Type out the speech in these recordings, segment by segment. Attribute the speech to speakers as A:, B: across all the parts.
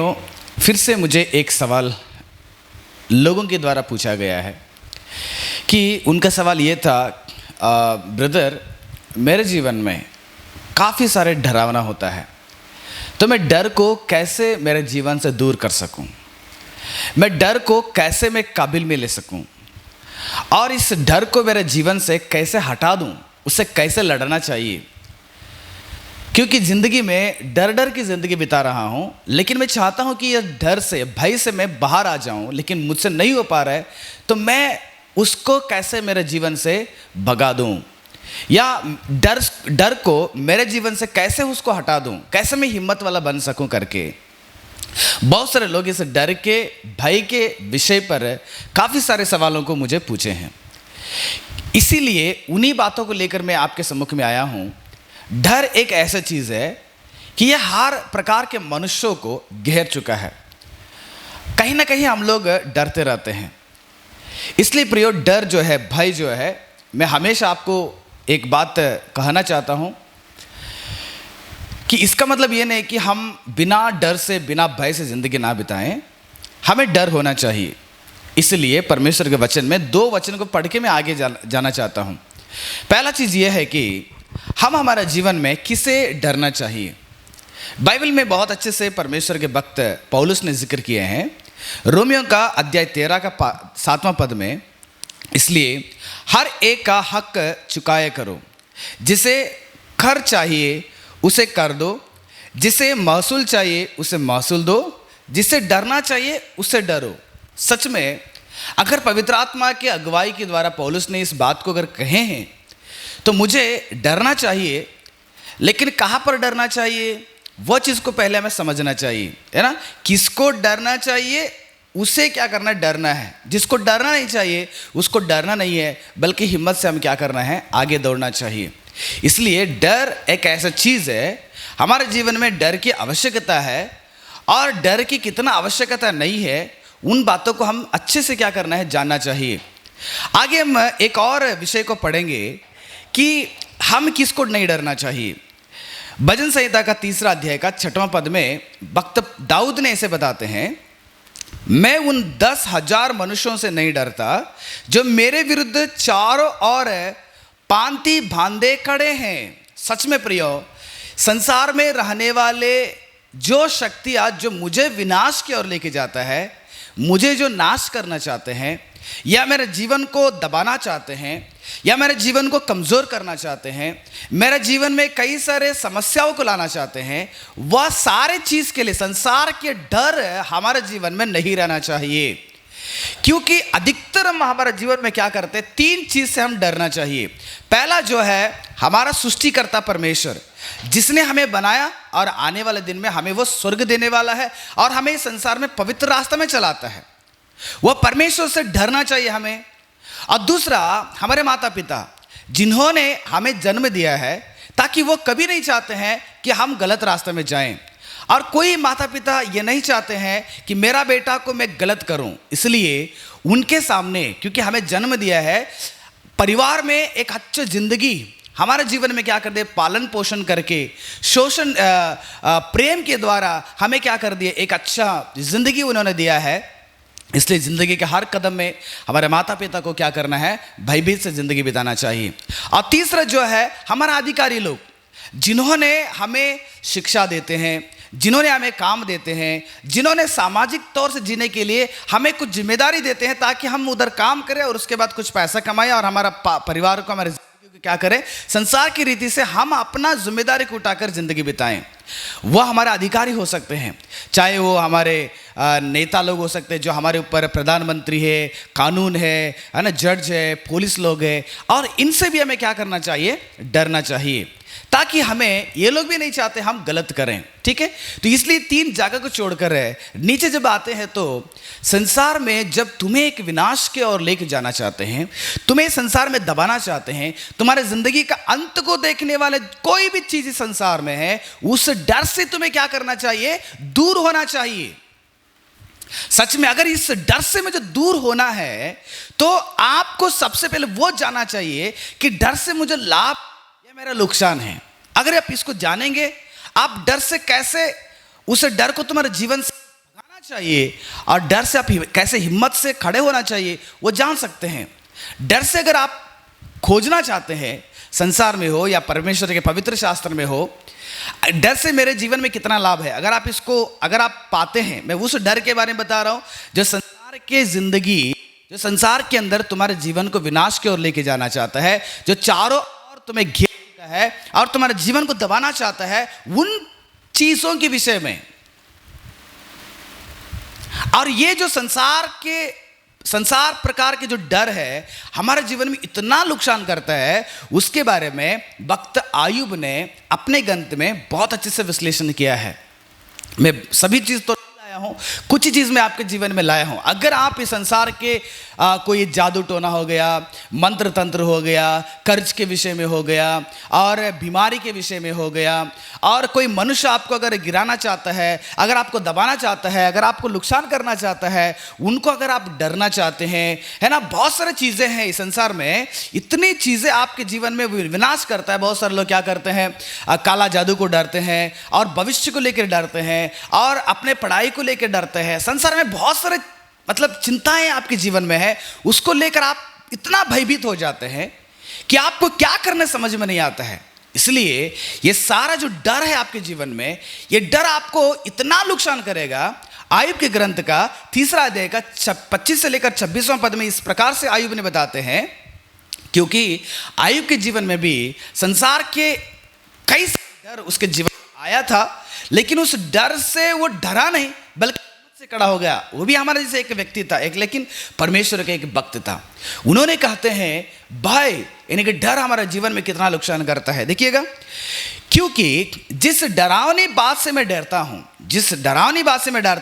A: प्रियो, फिर से मुझे एक सवाल लोगों के द्वारा पूछा गया है कि उनका सवाल ये था, ब्रदर मेरे जीवन में काफ़ी सारे डरावना होता है, तो मैं डर को कैसे मेरे जीवन से दूर कर सकूं, मैं डर को कैसे मैं काबिल में ले सकूं, और इस डर को मेरे जीवन से कैसे हटा दूं, उससे कैसे लड़ना चाहिए। क्योंकि ज़िंदगी में डर डर की ज़िंदगी बिता रहा हूँ, लेकिन मैं चाहता हूँ कि यह डर से, भय से मैं बाहर आ जाऊँ, लेकिन मुझसे नहीं हो पा रहा है, तो मैं उसको कैसे मेरे जीवन से भगा दूँ, या डर को मेरे जीवन से कैसे उसको हटा दूँ, कैसे मैं हिम्मत वाला बन सकूँ करके बहुत सारे लोग इस डर के, भय के विषय पर काफ़ी सारे सवालों को मुझे पूछे हैं। इसीलिए उन्हीं बातों को लेकर मैं आपके सम्मुख में आया हूँ। डर एक ऐसा चीज़ है कि यह हर प्रकार के मनुष्यों को घेर चुका है। कहीं ना कहीं हम लोग डरते रहते हैं। इसलिए प्रियो, डर जो है, भय जो है, मैं हमेशा आपको एक बात कहना चाहता हूँ कि इसका मतलब ये नहीं कि हम बिना डर से, बिना भय से ज़िंदगी ना बिताएं। हमें डर होना चाहिए। इसलिए परमेश्वर के वचन में 2 वचन को पढ़ के मैं आगे जाना चाहता हूँ। पहला चीज़ यह है कि हम हमारे जीवन में किसे डरना चाहिए। बाइबल में बहुत अच्छे से परमेश्वर के भक्त पौलुस ने जिक्र किए हैं। रोमियो का अध्याय 13 का 7वां पद में, इसलिए हर एक का हक चुकाया करो, जिसे कर चाहिए उसे कर दो, जिसे महसूल चाहिए उसे महसूल दो, जिसे डरना चाहिए उससे डरो। सच में अगर पवित्र आत्मा के अगुवाई के द्वारा पौलुस ने इस बात को अगर कहे हैं, तो मुझे डरना चाहिए, लेकिन कहाँ पर डरना चाहिए, वो चीज़ को पहले हमें समझना चाहिए, है ना। किसको डरना चाहिए, उसे क्या करना है, डरना है। जिसको डरना नहीं चाहिए उसको डरना नहीं है, बल्कि हिम्मत से हम क्या करना है, आगे दौड़ना चाहिए। इसलिए डर एक ऐसा चीज़ है, हमारे जीवन में डर की आवश्यकता है, और डर की कितना आवश्यकता नहीं है, उन बातों को हम अच्छे से क्या करना है, जानना चाहिए। आगे हम एक और विषय को पढ़ेंगे कि हम किसको नहीं डरना चाहिए। भजन संहिता का 3 अध्याय का 6वां पद में भक्त दाऊद ने ऐसे बताते हैं, मैं उन 10,000 मनुष्यों से नहीं डरता जो मेरे विरुद्ध चारों ओर पांति बांधे खड़े हैं। सच में प्रियो, संसार में रहने वाले जो शक्तियाँ जो मुझे विनाश की ओर लेके जाता है, मुझे जो नाश करना चाहते हैं, या मेरे जीवन को दबाना चाहते हैं, या मेरे जीवन को कमज़ोर करना चाहते हैं, मेरे जीवन में कई सारे समस्याओं को लाना चाहते हैं, वह सारे चीज़ के लिए संसार के डर हमारे जीवन में नहीं रहना चाहिए। क्योंकि अधिकतर हम हमारे जीवन में क्या करते हैं, 3 चीज़ से हम डरना चाहिए। पहला जो है हमारा सृष्टिकर्ता परमेश्वर, जिसने हमें बनाया और आने वाले दिन में हमें वो स्वर्ग देने वाला है और हमें इस संसार में पवित्र रास्ते में चलाता है। वह परमेश्वर से डरना चाहिए हमें। और दूसरा, हमारे माता पिता जिन्होंने हमें जन्म दिया है, ताकि वो कभी नहीं चाहते हैं कि हम गलत रास्ते में जाएं। और कोई माता पिता ये नहीं चाहते हैं कि मेरा बेटा को मैं गलत करूं। इसलिए उनके सामने, क्योंकि हमें जन्म दिया है, परिवार में एक अच्छी जिंदगी हमारे जीवन में क्या कर दे, पालन पोषण करके, शोषण प्रेम के द्वारा हमें क्या कर दिया, एक अच्छा जिंदगी उन्होंने दिया है। इसलिए ज़िंदगी के हर कदम में हमारे माता पिता को क्या करना है, भयभीत से ज़िंदगी बिताना चाहिए। और तीसरा जो है हमारा अधिकारी लोग, जिन्होंने हमें शिक्षा देते हैं, जिन्होंने हमें काम देते हैं, जिन्होंने सामाजिक तौर से जीने के लिए हमें कुछ जिम्मेदारी देते हैं, ताकि हम उधर काम करें और उसके बाद कुछ पैसा कमाएं और हमारा परिवार को, हमारे क्या करें, संसार की रीति से हम अपना जिम्मेदारी को उठाकर जिंदगी बिताएं। वह हमारे अधिकारी हो सकते हैं, चाहे वो हमारे नेता लोग हो सकते हैं, जो हमारे ऊपर प्रधानमंत्री है, कानून है ना, जज है, पुलिस लोग है, और इनसे भी हमें क्या करना चाहिए, डरना चाहिए, ताकि हमें, ये लोग भी नहीं चाहते हम गलत करें। ठीक है, तो इसलिए 3 जगह को छोड़कर नीचे जब आते हैं, तो संसार में जब तुम्हें एक विनाश के ओर लेके जाना चाहते हैं, तुम्हें संसार में दबाना चाहते हैं, तुम्हारे जिंदगी का अंत को देखने वाले कोई भी चीज इस संसार में है, उस डर से तुम्हें क्या करना चाहिए, दूर होना चाहिए। सच में अगर इस डर से मुझे दूर होना है, तो आपको सबसे पहले वो जानना चाहिए कि डर से मुझे लाभ या मेरा नुकसान है। अगर आप इसको जानेंगे, आप डर से कैसे, उस डर को तुम्हारे जीवन से चाहिए और डर से आप कैसे हिम्मत से खड़े होना चाहिए वो जान सकते हैं। डर से अगर आप खोजना चाहते हैं, संसार में हो या परमेश्वर के पवित्र शास्त्र में हो, डर से मेरे जीवन में कितना लाभ है, अगर आप पाते हैं, मैं उस डर के बारे में बता रहा हूं जो संसार के अंदर तुम्हारे जीवन को विनाश की ओर लेके जाना चाहता है, जो चारों ओर तुम्हें घेर लेता है और तुम्हारे जीवन को दबाना चाहता है, उन चीजों के विषय में। और ये जो संसार प्रकार के जो डर है हमारे जीवन में इतना नुकसान करता है, उसके बारे में वक्त आयुब ने अपने ग्रंथ में बहुत अच्छे से विश्लेषण किया है। मैं सभी चीज तो लाया हूं, कुछ चीज मैं आपके जीवन में लाया हूं। अगर आप इस संसार के कोई जादू टोना हो गया, मंत्र तंत्र हो गया, कर्ज के विषय में हो गया और बीमारी के विषय में हो गया, और कोई मनुष्य आपको अगर गिराना चाहता है, अगर आपको दबाना चाहता है, अगर आपको नुकसान करना चाहता है, उनको अगर आप डरना चाहते हैं, है ना, बहुत सारी चीजें हैं इस संसार में, इतनी चीजें आपके जीवन में विनाश करता है। बहुत सारे लोग क्या करते हैं, काला जादू को डरते हैं और भविष्य को लेकर डरते हैं और अपने पढ़ाई को लेकर डरते हैं। संसार में बहुत सारे चिंताएं आपके जीवन में है, उसको लेकर आप इतना भयभीत हो जाते हैं कि आपको क्या करने समझ में नहीं आता है। इसलिए ये सारा जो डर है आपके जीवन में, ये डर आपको इतना नुकसान करेगा। आयुब के ग्रंथ का 3 अध्याय का 25 से लेकर 26वां पद में इस प्रकार से आयुब ने बताते हैं, क्योंकि आयुब के जीवन में भी संसार के कई डर उसके जीवन में आया था, लेकिन उस डर से वो डरा नहीं बल्कि से खड़ा हो गया। वो भी हमारे जैसे एक व्यक्ति था, लेकिन परमेश्वर का एक भक्त था। उन्होंने कहते हैं, भाई यानी कि डर हमारे जीवन में कितना नुकसान करता है। देखिएगा, क्योंकि जिस डरावनी बात से मैं डरता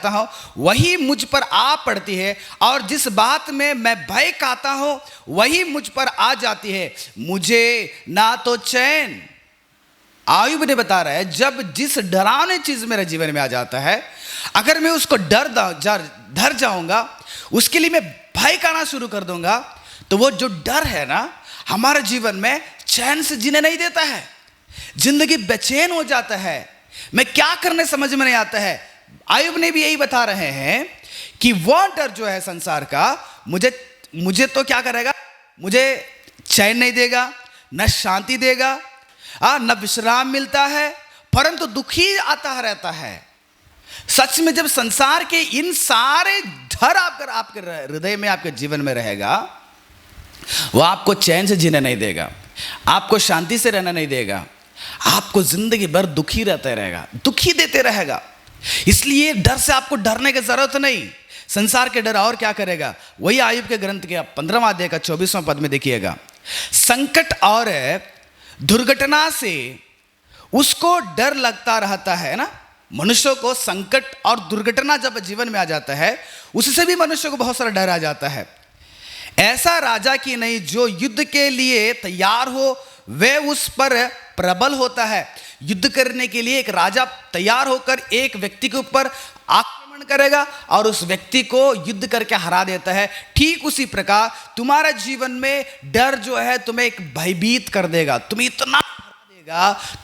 A: हूं वही मुझ पर आ पड़ती है, और जिस बात में मैं भय खाता हूं वही मुझ पर आ जाती है। मुझे ना तो चैन, आयुब ने बता रहा है, जब जिस डरावनी चीज मेरे जीवन में आ जाता है, अगर मैं उसको डर जाऊंगा, उसके लिए मैं भय करना शुरू कर दूंगा, तो वो जो डर है ना हमारे जीवन में चैन से जीने नहीं देता है, जिंदगी बेचैन हो जाता है, मैं क्या करने समझ में नहीं आता है। आयुब ने भी यही बता रहे हैं कि वो डर जो है संसार का मुझे तो क्या करेगा, मुझे चैन नहीं देगा, न शांति देगा, न विश्राम मिलता है, परंतु दुखी आता रहता है। सच में जब संसार के इन सारे डर आपके हृदय में, आपके जीवन में रहेगा, वो आपको चैन से जीने नहीं देगा, आपको शांति से रहना नहीं देगा, आपको जिंदगी भर दुखी रहते रहेगा, दुखी देते रहेगा। इसलिए डर से आपको डरने की जरूरत नहीं। संसार के डर और क्या करेगा, वही आयुब के ग्रंथ के 15वां अध्याय का 24वां पद में देखिएगा, संकट और दुर्घटना से उसको डर लगता रहता है ना। मनुष्य को संकट और दुर्घटना जब जीवन में आ जाता है, उससे भी मनुष्य को बहुत सारा डर आ जाता है। ऐसा राजा की नहीं जो युद्ध के लिए तैयार हो, वह उस पर प्रबल होता है। युद्ध करने के लिए एक राजा तैयार होकर एक व्यक्ति के ऊपर आक्रमण करेगा और उस व्यक्ति को युद्ध करके हरा देता है। ठीक उसी प्रकार तुम्हारा जीवन में डर जो है तुम्हें एक भयभीत कर देगा, तुम्हें इतना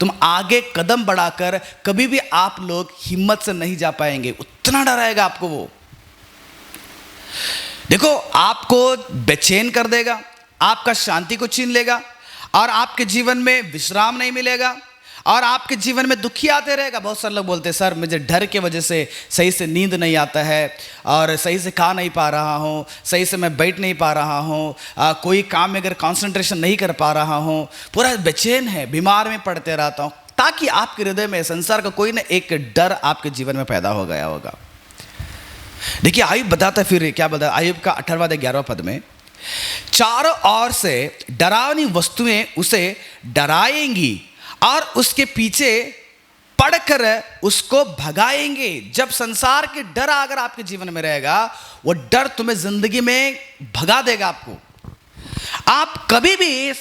A: तुम आगे कदम बढ़ाकर कभी भी आप लोग हिम्मत से नहीं जा पाएंगे, उतना डराएगा आपको वो। देखो, आपको बेचैन कर देगा, आपका शांति को छीन लेगा, और आपके जीवन में विश्राम नहीं मिलेगा, और आपके जीवन में दुखी आते रहेगा। बहुत सारे लोग बोलते हैं, सर मुझे डर के वजह से सही से नींद नहीं आता है, और सही से खा नहीं पा रहा हूँ, सही से मैं बैठ नहीं पा रहा हूँ, कोई काम में अगर कंसंट्रेशन नहीं कर पा रहा हूँ, पूरा बेचैन है, बीमार में पड़ते रहता हूँ। ताकि आपके हृदय में संसार का कोई ना एक डर आपके जीवन में पैदा हो गया होगा। देखिए, आयुब बताता फिर क्या बता, आयुब का 18वां अध्याय 11वां पद में, चारों ओर से डरावनी वस्तुएं उसे डराएंगी और उसके पीछे पड़कर उसको भगाएंगे। जब संसार के डर अगर आपके जीवन में रहेगा, वो डर तुम्हें जिंदगी में भगा देगा आपको। आप कभी भी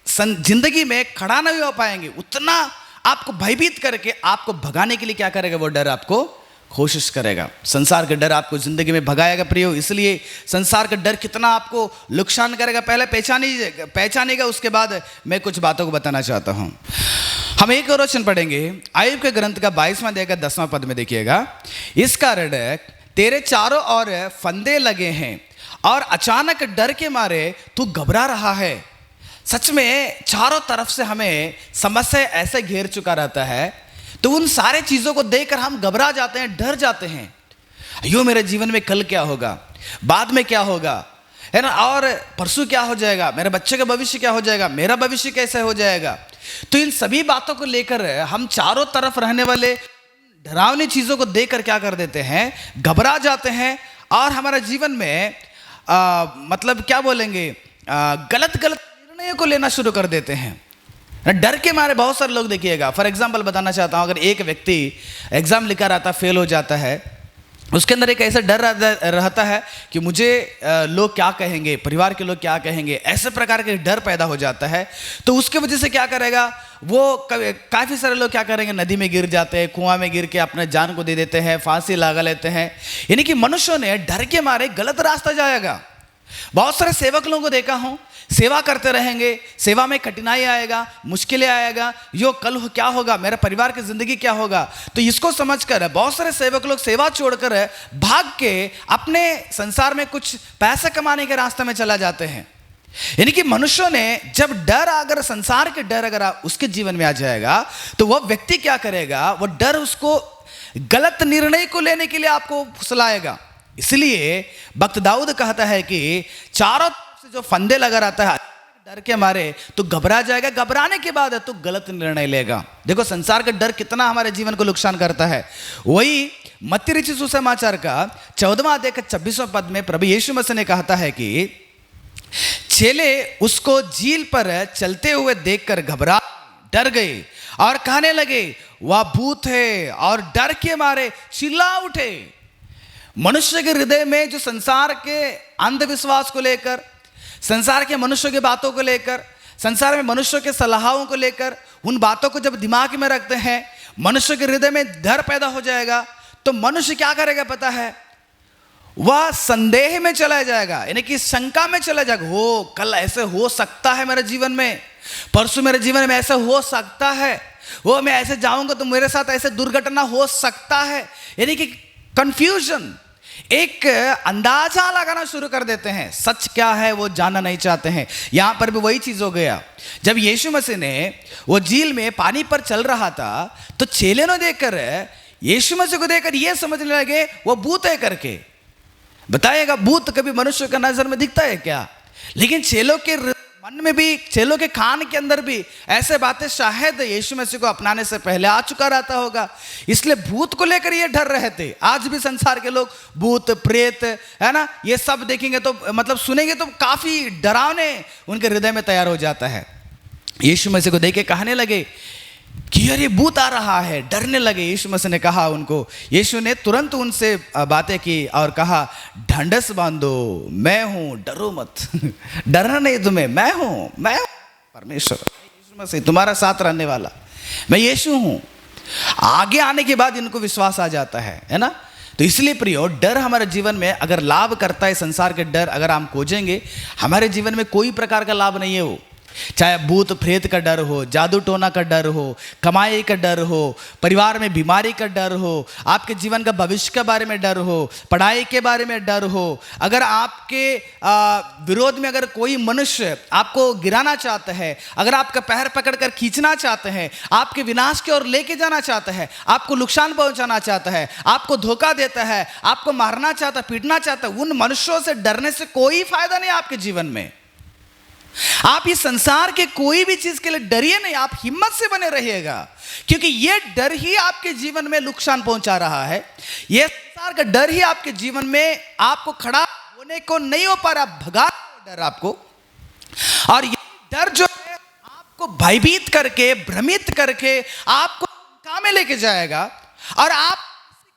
A: जिंदगी में खड़ा नहीं हो पाएंगे, उतना आपको भयभीत करके आपको भगाने के लिए क्या करेगा, वो डर आपको कोशिश करेगा। संसार का डर आपको जिंदगी में भगाएगा प्रियो। इसलिए संसार का डर कितना आपको नुकसान करेगा पहले पहचानेगा, उसके बाद मैं कुछ बातों को बताना चाहता हूं। हम एक और वचन पढ़ेंगे आयुब के ग्रंथ का 22वां अध्याय का 10वां पद में। देखिएगा, इस कारण तेरे चारों ओर फंदे लगे हैं और अचानक डर के मारे तू घबरा रहा है। सच में चारों तरफ से हमें समस्या ऐसे घेर चुका रहता है, तो उन सारे चीज़ों को देखकर हम घबरा जाते हैं, डर जाते हैं। अयो मेरे जीवन में कल क्या होगा, बाद में क्या होगा, है ना, और परसों क्या हो जाएगा, मेरे बच्चे का भविष्य क्या हो जाएगा, मेरा भविष्य कैसे हो जाएगा। तो इन सभी बातों को लेकर हम चारों तरफ रहने वाले डरावनी चीज़ों को देखकर क्या कर देते हैं, घबरा जाते हैं और हमारे जीवन में मतलब क्या बोलेंगे, गलत गलत निर्णयों को लेना शुरू कर देते हैं। डर के मारे बहुत सारे लोग, देखिएगा, फॉर एग्जाम्पल बताना चाहता हूँ, अगर एक व्यक्ति एग्जाम लिखा रहता, फेल हो जाता है, उसके अंदर एक ऐसा डर रहता है कि मुझे लोग क्या कहेंगे, परिवार के लोग क्या कहेंगे, ऐसे प्रकार के डर पैदा हो जाता है। तो उसके वजह से क्या करेगा वो, काफ़ी सारे लोग क्या करेंगे, नदी में गिर जाते हैं, कुआं में गिर के अपने जान को दे देते हैं, फांसी लगा लेते हैं। यानी कि मनुष्यों ने डर के मारे गलत रास्ता जाएगा। बहुत सारे सेवक लोगों को देखा हूं, सेवा करते रहेंगे, सेवा में कठिनाई आएगा, मुश्किलें आएगा, यो कल क्या होगा, मेरे परिवार की जिंदगी क्या होगा। तो इसको समझकर बहुत सारे सेवक लोग सेवा छोड़कर भाग के अपने संसार में कुछ पैसे कमाने के रास्ते में चला जाते हैं। यानी कि मनुष्यों ने जब डर, अगर संसार के डर अगर उसके जीवन में आ जाएगा, तो वह व्यक्ति क्या करेगा, वह डर उसको गलत निर्णय को लेने के लिए आपको फुसलाएगा। इसलिए भक्त दाऊद कहता है कि चारों तरफ से जो फंदे लगा रहता है, डर के मारे तो घबरा जाएगा, घबराने के बाद तो गलत निर्णय लेगा। देखो संसार का डर कितना हमारे जीवन को नुकसान करता है। वही मत्ती रचित सुसमाचार का 14वां अध्याय का 26वां पद में प्रभु यीशु मसीह ने कहता है कि चेले उसको झील पर चलते हुए देखकर घबरा डर गए और कहने लगे वह भूत है, और डर के मारे चिल्ला उठे। मनुष्य के हृदय में जो संसार के अंधविश्वास को लेकर, संसार के मनुष्य की बातों को लेकर, संसार में मनुष्य के सलाहों को लेकर, उन बातों को जब दिमाग में रखते हैं, मनुष्य के हृदय में डर पैदा हो जाएगा। तो मनुष्य क्या करेगा पता है, वह संदेह में चला जाएगा, यानी कि शंका में चला जाएगा। हो कल ऐसे हो सकता है मेरे जीवन में, परसों मेरे जीवन में ऐसा हो सकता है, वो मैं ऐसे जाऊंगा तो मेरे साथ ऐसे दुर्घटना हो सकता है। यानी कि कंफ्यूजन, एक अंदाजा लगाना शुरू कर देते हैं। सच क्या है वो जानना नहीं चाहते हैं। यहां पर भी वही चीज हो गया। जब यीशु मसीह ने वो झील में पानी पर चल रहा था, तो चेले ने देखकर, यीशु मसीह को देखकर ये समझने लगे वो भूत है करके। बताइएगा, भूत कभी मनुष्य का नजर में दिखता है क्या? लेकिन चेलों के मन में भी, चेलों के कान के अंदर भी ऐसे बातें शायद यीशु मसीह को अपनाने से पहले आ चुका रहता होगा, इसलिए भूत को लेकर ये डर रहे थे। आज भी संसार के लोग भूत प्रेत, है ना, ये सब देखेंगे तो मतलब सुनेंगे तो काफी डरावने उनके हृदय में तैयार हो जाता है। यीशु मसीह को देख के कहने लगे कि यार ये भूत आ रहा है, डरने लगे। यीशु मसीह ने कहा उनको, यीशु ने तुरंत उनसे बातें की और कहा ढंढस बांधो, मैं हूं, डरो मत। डरना नहीं तुम्हें, मैं हूं परमेश्वर, यीशु मसीह तुम्हारा साथ रहने वाला, मैं यीशु हूं। आगे आने के बाद इनको विश्वास आ जाता है ना। तो इसलिए प्रियो, डर हमारे जीवन में अगर लाभ करता है, संसार के डर अगर हम खोजेंगे, हमारे जीवन में कोई प्रकार का लाभ नहीं है वो। चाहे भूत प्रेत का डर हो, जादू टोना का डर हो, कमाई का डर हो, परिवार में बीमारी का डर हो, आपके जीवन का भविष्य के बारे में डर हो, पढ़ाई के बारे में डर हो, अगर आपके विरोध में अगर कोई मनुष्य आपको गिराना चाहता है, अगर आपका पैर पकड़कर खींचना चाहते हैं, आपके विनाश की ओर लेके जाना चाहता है, आपको नुकसान पहुंचाना चाहता है, आपको धोखा देता है, आपको मारना चाहता है, पीटना चाहता है, उन मनुष्यों से डरने से कोई फायदा नहीं आपके जीवन में। आप इस संसार के कोई भी चीज के लिए डरिए नहीं, आप हिम्मत से बने रहिएगा, क्योंकि यह डर ही आपके जीवन में नुकसान पहुंचा रहा है। यह संसार का डर ही आपके जीवन में आपको खड़ा होने को नहीं हो पा रहा, भगा डर आपको। और यह डर जो है आपको भयभीत करके, भ्रमित करके आपको काम में लेके जाएगा, और आप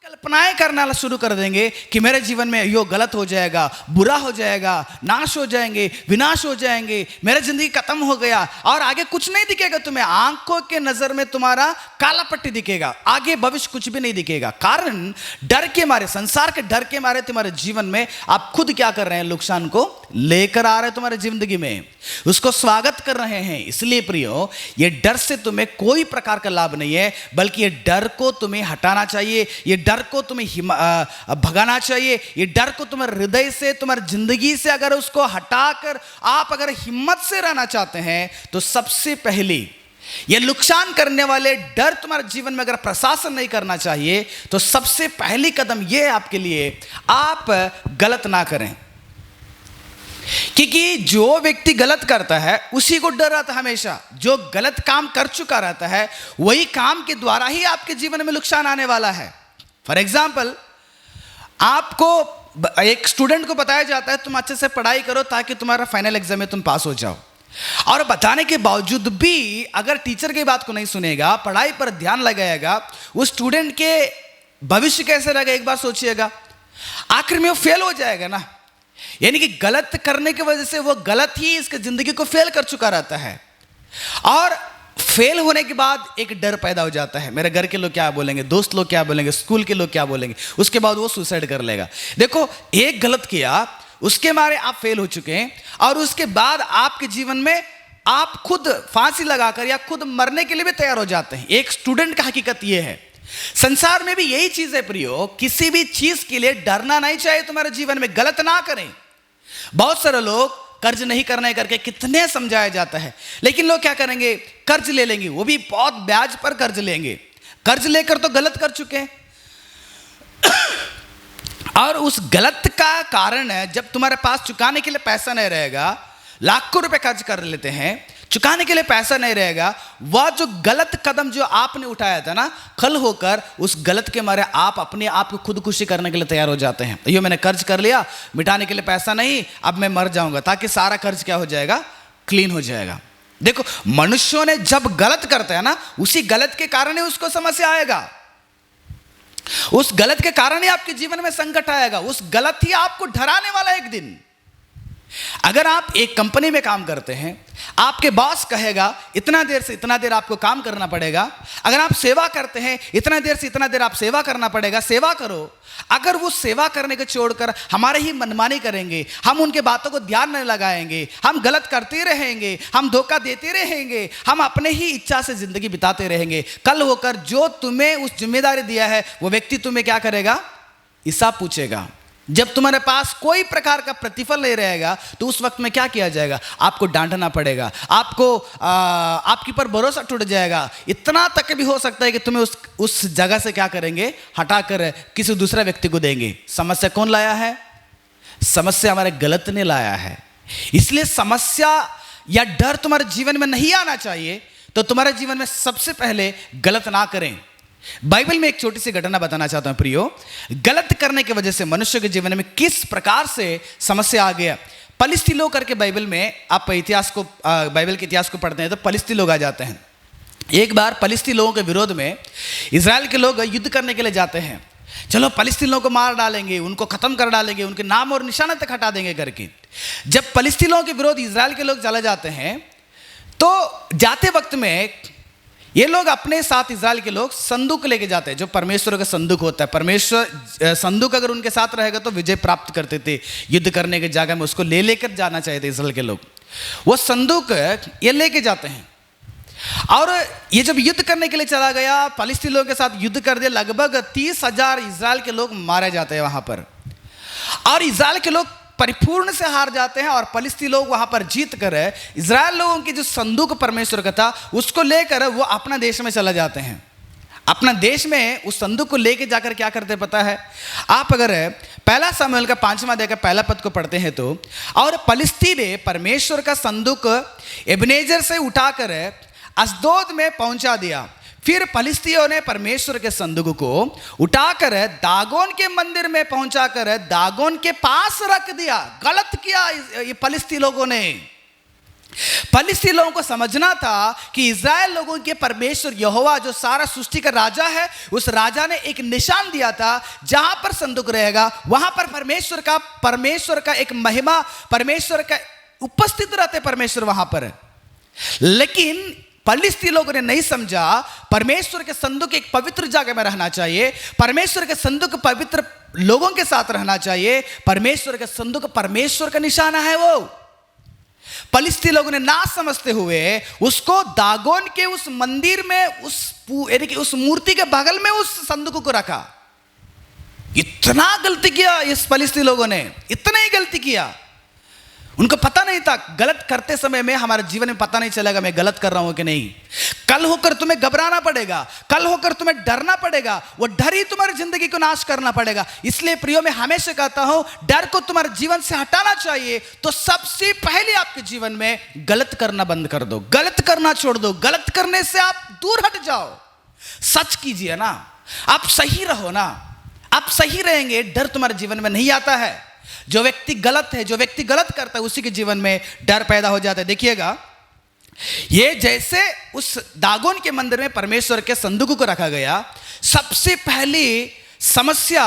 A: कल्पनाएं करना शुरू कर देंगे कि मेरे जीवन में यो गलत हो जाएगा, बुरा हो जाएगा, नाश हो जाएंगे, विनाश हो जाएंगे, मेरा जिंदगी खत्म हो गया, और आगे कुछ नहीं दिखेगा तुम्हें। आंखों के नजर में तुम्हारा काला पट्टी दिखेगा, आगे भविष्य कुछ भी नहीं दिखेगा। कारण डर के मारे, संसार के डर के मारे तुम्हारे जीवन में आप खुद क्या कर रहे हैं, नुकसान को लेकर आ रहे हैं तुम्हारे जिंदगी में, उसको स्वागत कर रहे हैं। इसलिए प्रियो, ये डर से तुम्हें कोई प्रकार का लाभ नहीं है, बल्कि ये डर को तुम्हें हटाना चाहिए, ये डर को तुम्हें भगाना चाहिए। ये डर को तुम्हारे हृदय से, तुम्हारी जिंदगी से अगर उसको हटाकर आप अगर हिम्मत से रहना चाहते हैं, तो सबसे पहली ये नुकसान करने वाले डर तुम्हारे जीवन में अगर प्रशासन नहीं करना चाहिए, तो सबसे पहली कदम ये है आपके लिए, आप गलत ना करें। क्योंकि जो व्यक्ति गलत करता है उसी को डर रहता है हमेशा। जो गलत काम कर चुका रहता है, वही काम के द्वारा ही आपके जीवन में नुकसान आने वाला है। फॉर एग्जाम्पल, आपको एक स्टूडेंट को बताया जाता है तुम अच्छे से पढ़ाई करो ताकि तुम्हारा फाइनल एग्जाम में तुम पास हो जाओ, और बताने के बावजूद भी अगर टीचर की बात को नहीं सुनेगा, पढ़ाई पर ध्यान लगाएगा, उस स्टूडेंट के भविष्य कैसे रहेगा एक बार सोचिएगा। आखिर में वो फेल हो जाएगा ना। यानी कि गलत करने की वजह से वो गलत ही इसकी जिंदगी को फेल कर चुका रहता है, और फेल होने के बाद एक डर पैदा हो जाता है, मेरे घर के लोग क्या बोलेंगे, दोस्त लोग क्या बोलेंगे, स्कूल के लोग क्या बोलेंगे। उसके बाद वो सुसाइड कर लेगा। देखो, एक गलत किया, उसके मारे आप फेल हो चुके हैं, और उसके बाद आपके जीवन में आप खुद फांसी लगाकर या खुद मरने के लिए भी तैयार हो जाते हैं। एक स्टूडेंट का हकीकत यह है। संसार में भी यही चीज है प्रियो, किसी भी चीज के लिए डरना नहीं चाहिए तुम्हारे जीवन में, गलत ना करें। बहुत सारे लोग कर्ज नहीं करने करके कितने समझाया जाता है, लेकिन लोग क्या करेंगे, कर्ज ले लेंगे, वो भी बहुत ब्याज पर कर्ज लेंगे। कर्ज लेकर तो गलत कर चुके हैं, और उस गलत का कारण है जब तुम्हारे पास चुकाने के लिए पैसा नहीं रहेगा, लाखों रुपए कर्ज कर लेते हैं, चुकाने के लिए पैसा नहीं रहेगा, वह जो गलत कदम जो आपने उठाया था ना, खल होकर उस गलत के मारे आप अपने आप को खुदकुशी करने के लिए तैयार हो जाते हैं। ये मैंने कर्ज कर लिया, मिटाने के लिए पैसा नहीं, अब मैं मर जाऊंगा, ताकि सारा कर्ज क्या हो जाएगा, क्लीन हो जाएगा। देखो, मनुष्यों ने जब गलत करते हैं ना, उसी गलत के कारण ही उसको समस्या आएगा, उस गलत के कारण ही आपके जीवन में संकट आएगा, उस गलत ही आपको डराने वाला एक दिन। अगर आप एक कंपनी में काम करते हैं, आपके बॉस कहेगा इतना देर से इतना देर आपको काम करना पड़ेगा। अगर आप सेवा करते हैं, इतना देर से इतना देर आप सेवा करना पड़ेगा, सेवा करो। अगर वो सेवा करने को छोड़कर हमारे ही मनमानी करेंगे, हम उनके बातों को ध्यान नहीं लगाएंगे, हम गलत करते रहेंगे, हम धोखा देते रहेंगे, हम अपने ही इच्छा से जिंदगी बिताते रहेंगे, कल होकर जो तुम्हें उस जिम्मेदारी दिया है वो व्यक्ति तुम्हें क्या करेगा, हिसाब पूछेगा। जब तुम्हारे पास कोई प्रकार का प्रतिफल नहीं रहेगा, तो उस वक्त में क्या किया जाएगा, आपको डांटना पड़ेगा, आपको आपके पर भरोसा टूट जाएगा। इतना तक भी हो सकता है कि तुम्हें उस जगह से क्या करेंगे, हटाकर किसी दूसरे व्यक्ति को देंगे। समस्या कौन लाया है, समस्या हमारे गलत ने लाया है। इसलिए समस्या या डर तुम्हारे जीवन में नहीं आना चाहिए, तो तुम्हारे जीवन में सबसे पहले गलत ना करें। बाइबल में एक छोटी सी घटना बताना चाहता हूं प्रियो। गलत करने की वजह से मनुष्य के जीवन में किस प्रकार से समस्या आ गया। पलिस्ती लोग करके बाइबल में आप बाइबल के इतिहास को पढ़ते हैं तो पलिस्ती लोग आ जाते हैं। एक बार पलिस्ती लोगों के विरोध में इजराइल के लोग युद्ध करने के लिए जाते हैं। चलो पलिस्तीन लोगों को मार डालेंगे, उनको खत्म कर डालेंगे, उनके नाम और निशाना तक हटा देंगे करके। जब पलिस्तीनों के विरोध इजराइल के लोग चले जाते हैं, तो जाते वक्त में ये लोग अपने साथ, इजराइल के लोग, संदूक लेके जाते हैं, जो परमेश्वर का संदूक होता है। परमेश्वर संदूक अगर उनके साथ रहेगा तो विजय प्राप्त करते थे युद्ध करने की जगह में, उसको लेकर जाना चाहिए थे इजराइल के लोग। वो संदूक ये लेके जाते हैं, और ये जब युद्ध करने के लिए चला गया, फलिस्तीन लोगों के साथ युद्ध कर दिया, लगभग 30,000 इजराइल के लोग मारे जाते हैं वहां पर, और इजराइल के लोग परिपूर्ण से हार जाते हैं। और फलिस्ती लोग वहां पर जीत कर इजराइल लोगों की जो संदूक परमेश्वर का था उसको लेकर वो अपना देश में चला जाते हैं। अपना देश में उस संदूक को लेके जाकर क्या करते पता है, आप अगर पहला शमूएल का 5वां अध्याय का पहला पद को पढ़ते हैं तो, और फलिस्ती ने परमेश्वर का संदूक एबनेजर से उठाकर अश्दोद में पहुंचा दिया। फिर फलिस्तियों ने परमेश्वर के संदूक को उठाकर दागोन के मंदिर में पहुंचाकर दागोन के पास रख दिया। गलत किया ये फलिस्ती लोगों ने। फलिस्ती लोगों को समझना था कि इजराइल लोगों के परमेश्वर यहोवा जो सारा सृष्टि का राजा है, उस राजा ने एक निशान दिया था, जहां पर संदूक रहेगा वहां पर परमेश्वर का एक महिमा, परमेश्वर का उपस्थित रहते परमेश्वर वहां पर। लेकिन पलिस्ती लोगों ने नहीं समझा परमेश्वर के संदूक एक पवित्र जगह में रहना चाहिए, परमेश्वर के संदूक पवित्र लोगों के साथ रहना चाहिए, परमेश्वर के संदूक परमेश्वर का निशाना है। वो पलिस्ती लोगों ने ना समझते हुए उसको दागोन के उस मंदिर में यानी कि उस मूर्ति के बगल में उस संदूक को रखा। इतना गलती किया इस पलिस्ती लोगों ने, इतना ही गलती किया। उनको पता नहीं था, गलत करते समय में हमारे जीवन में पता नहीं चलेगा मैं गलत कर रहा हूं कि नहीं। कल होकर तुम्हें घबराना पड़ेगा, कल होकर तुम्हें डरना पड़ेगा, वो डर ही तुम्हारी जिंदगी को नाश करना पड़ेगा। इसलिए प्रियो, मैं हमेशा कहता हूं डर को तुम्हारे जीवन से हटाना चाहिए तो सबसे पहले आपके जीवन में गलत करना बंद कर दो, गलत करना छोड़ दो। गलत करने से आप दूर हट जाओ, सच कीजिए ना, आप सही रहो ना, आप सही रहेंगे, डर तुम्हारे जीवन में नहीं आता है। जो व्यक्ति गलत है, जो व्यक्ति गलत करता है, उसी के जीवन में डर पैदा हो जाता है। देखिएगा, ये जैसे उस दागोन के मंदिर में परमेश्वर के संदूक को रखा गया, सबसे पहली समस्या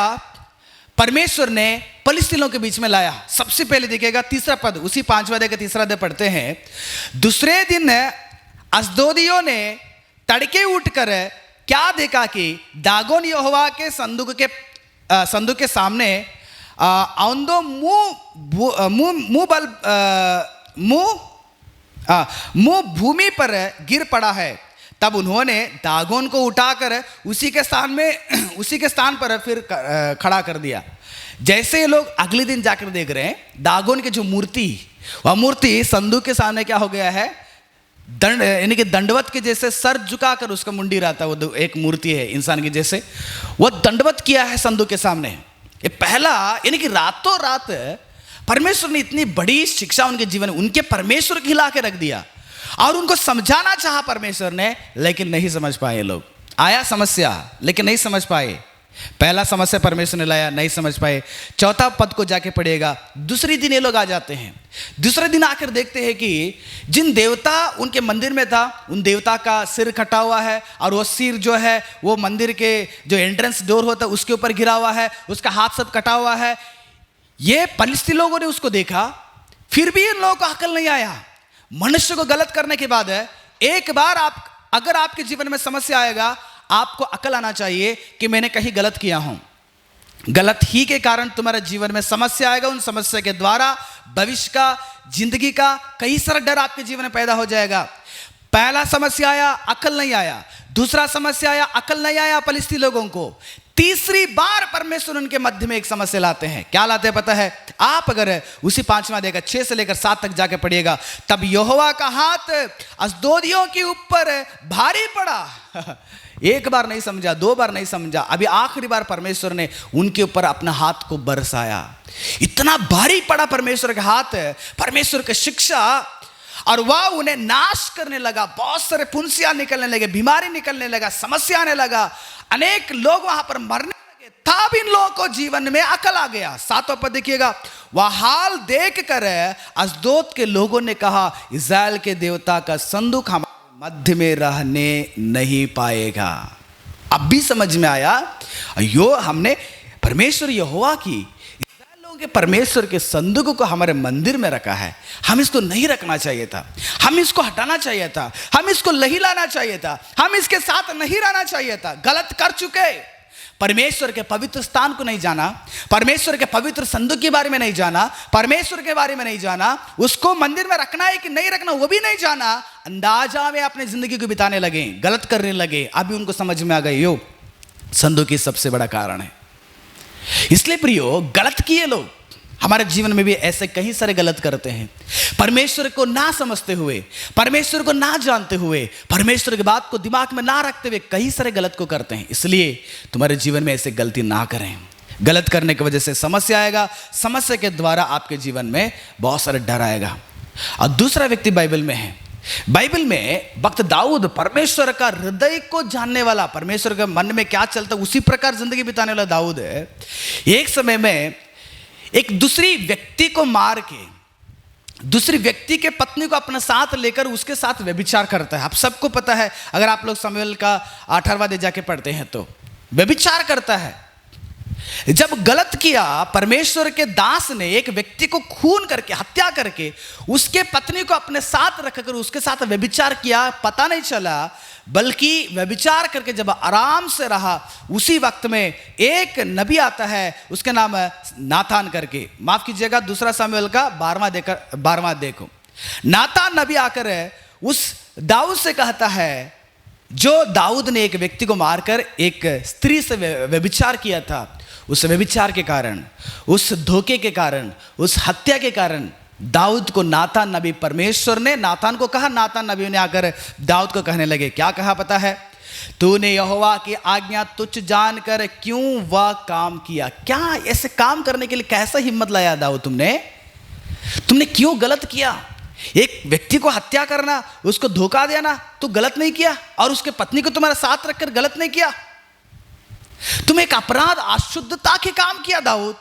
A: परमेश्वर ने पलिस्तीनों के बीच में लाया। सबसे पहले देखिएगा तीसरा पद, उसी 5वां अध्याय का तीसरा अध्याय पढ़ते हैं। दूसरे दिन अश्दोदियों ने तड़के उठकर क्या देखा कि दागोन यहोवा के संदूक के सामने औंधो मुंह भूमि पर गिर पड़ा है। तब उन्होंने दागोन को उठाकर उसी के स्थान पर फिर खड़ा कर दिया। जैसे ये लोग अगले दिन जाकर देख रहे हैं, दागोन की जो मूर्ति, वह मूर्ति संदूक के सामने क्या हो गया है, दंड यानी कि दंडवत के जैसे सर झुकाकर उसका मुंडी रहता है। वो एक मूर्ति है इंसान की जैसे, वो दंडवत किया है संदूक के सामने। ये पहला, यानी कि रातों रात परमेश्वर ने इतनी बड़ी शिक्षा उनके जीवन में, उनके परमेश्वर को हिला के रख दिया और उनको समझाना चाहा परमेश्वर ने, लेकिन नहीं समझ पाए लोग। आया समस्या लेकिन नहीं समझ पाए। पहला समस्या परमेश्वर ने लाया, नहीं समझ पाए। चौथा पद को जाके पढ़िएगा। दूसरे दिन ये लोग आ जाते हैं। दूसरे दिन आकर देखते हैं कि जिन देवता उनके मंदिर में था, उन देवता का सिर कटा हुआ है और वो सिर जो है वो मंदिर के जो एंट्रेंस डोर होता है उसके ऊपर गिरा हुआ है, उसका हाथ सब कटा हुआ है। ये पलिस्ती लोगों ने उसको देखा, फिर भी इन लोगों को अकल नहीं आया। मनुष्य को गलत करने के बाद एक बार अगर आपके जीवन में समस्या आएगा, आपको अकल आना चाहिए कि मैंने कहीं गलत किया हूं। गलत ही के कारण तुम्हारे जीवन में समस्या आएगा। उन समस्या के द्वारा भविष्य का, जिंदगी का कई सारा डर आपके जीवन में पैदा हो जाएगा। पहला समस्या आया, अकल नहीं आया। दूसरा समस्या आया, अकल नहीं आया पलिस्ती लोगों को। तीसरी बार परमेश्वर उनके मध्य में एक समस्या लाते हैं। क्या लाते हैं पता है? आप अगर उसी 5वां अध्याय 6 से लेकर 7 तक जाके पढ़िएगा। तब यहोवा का हाथ अश्दोदियों के ऊपर भारी पड़ा। एक बार नहीं समझा, 2 बार नहीं समझा, अभी आखिरी बार परमेश्वर ने उनके ऊपर अपना हाथ को बरसाया। इतना भारी पड़ा परमेश्वर का हाथ, परमेश्वर की शिक्षा, और वह उन्हें नाश करने लगा। बहुत सारे फुंसियां निकलने लगे, बीमारी निकलने लगा, समस्या आने लगा, अनेक लोग वहां पर मरने लगे। तब इन लोगों को जीवन में अकल आ गया। 7वां पद देखिएगा। वह हाल देखकर अश्दोद के लोगों ने कहा, इस्राएल के देवता का संदूक हमारे मध्य में रहने नहीं पाएगा। अब भी समझ में आया, अयो हमने परमेश्वर यहोवा की, इस्राएल लोगों के परमेश्वर के संदूक को हमारे मंदिर में रखा है। हम इसको नहीं रखना चाहिए था, हम इसको हटाना चाहिए था, हम इसको नहीं लाना चाहिए था, हम इसके साथ नहीं रहना चाहिए था। गलत कर चुके। परमेश्वर के पवित्र स्थान को नहीं जाना, परमेश्वर के पवित्र संदूक के बारे में नहीं जाना, परमेश्वर के बारे में नहीं जाना, उसको मंदिर में रखना है कि नहीं रखना वो भी नहीं जाना। अंदाजा में अपनी जिंदगी को बिताने लगे, गलत करने लगे। अभी उनको समझ में आ गई, यो संदूक ही सबसे बड़ा कारण है। इसलिए प्रियो, गलत किए लोग हमारे जीवन में भी ऐसे कई सारे गलत करते हैं। परमेश्वर को ना समझते हुए, परमेश्वर को ना जानते हुए, परमेश्वर की बात को दिमाग में ना रखते हुए कई सारे गलत को करते हैं। इसलिए तुम्हारे जीवन में ऐसे गलती ना करें। गलत करने की वजह से समस्या आएगा, समस्या के द्वारा आपके जीवन में बहुत सारे डर आएगा। और दूसरा व्यक्ति बाइबल में है। बाइबल में भक्त दाऊद परमेश्वर का हृदय को जानने वाला, परमेश्वर के मन में क्या चलता उसी प्रकार जिंदगी बिताने वाला दाऊद है। एक समय में एक दूसरी व्यक्ति को मार के, दूसरी व्यक्ति के पत्नी को अपने साथ लेकर उसके साथ व्यभिचार करता है। आप सबको पता है, अगर आप लोग शमूएल का 18वां अध्याय जाके पढ़ते हैं तो व्यभिचार करता है। जब गलत किया, परमेश्वर के दास ने एक व्यक्ति को खून करके, हत्या करके, उसके पत्नी को अपने साथ रखकर उसके साथ व्यभिचार किया, पता नहीं चला, बल्कि व्यभिचार करके जब आराम से रहा, उसी वक्त में एक नबी आता है, उसका नाम है नातान करके, माफ कीजिएगा, दूसरा सामुएल का 12वां देखो। नातान नबी आकर उस दाऊद से कहता है, जो दाऊद ने एक व्यक्ति को मारकर एक स्त्री से व्यभिचार किया था, उस व्यभिचार के कारण, उस धोखे के कारण, उस हत्या के कारण दाऊद को नातान नबी, परमेश्वर ने नातान को कहा, नातान नबी ने आकर दाऊद को कहने लगे, क्या कहा पता है? तूने यहोवा की आज्ञा तुच्छ जानकर क्यों वह काम किया? क्या ऐसे काम करने के लिए कैसा हिम्मत लाया दाऊद तुमने क्यों गलत किया? एक व्यक्ति को हत्या करना, उसको धोखा देना, तो गलत नहीं किया, और उसके पत्नी को तुम्हारे साथ रखकर गलत नहीं किया। तुम एक अपराध, अशुद्धता के काम किया दाऊद।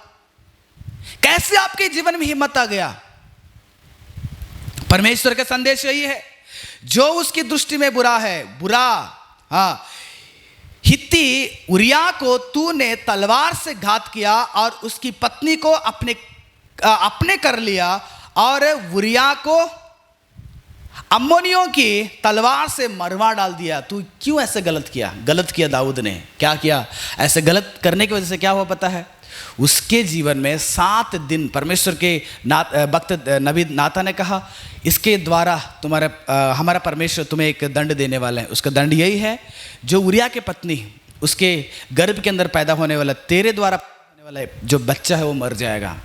A: कैसे आपके जीवन में हिम्मत आ गया? परमेश्वर का संदेश यही है, जो उसकी दृष्टि में बुरा है, बुरा, हाँ, हित्ती उरिया को तूने तलवार से घात किया और उसकी पत्नी को अपने कर लिया, और उरिया को अम्मोनियों की तलवार से मरवा डाल दिया। तू क्यों ऐसे गलत किया दाऊद ने? क्या किया? ऐसे गलत करने की वजह से क्या हुआ पता है? उसके जीवन में 7 दिन परमेश्वर के भक्त नबी नातान ने कहा, इसके द्वारा हमारा परमेश्वर तुम्हें एक दंड देने वाला है। उसका दंड यही है, जो उरिया के पत्नी, उसके गर्भ के अंदर पैदा होने वाला, तेरे द्वारा होने वाला जो बच्चा है वो मर जाएगा।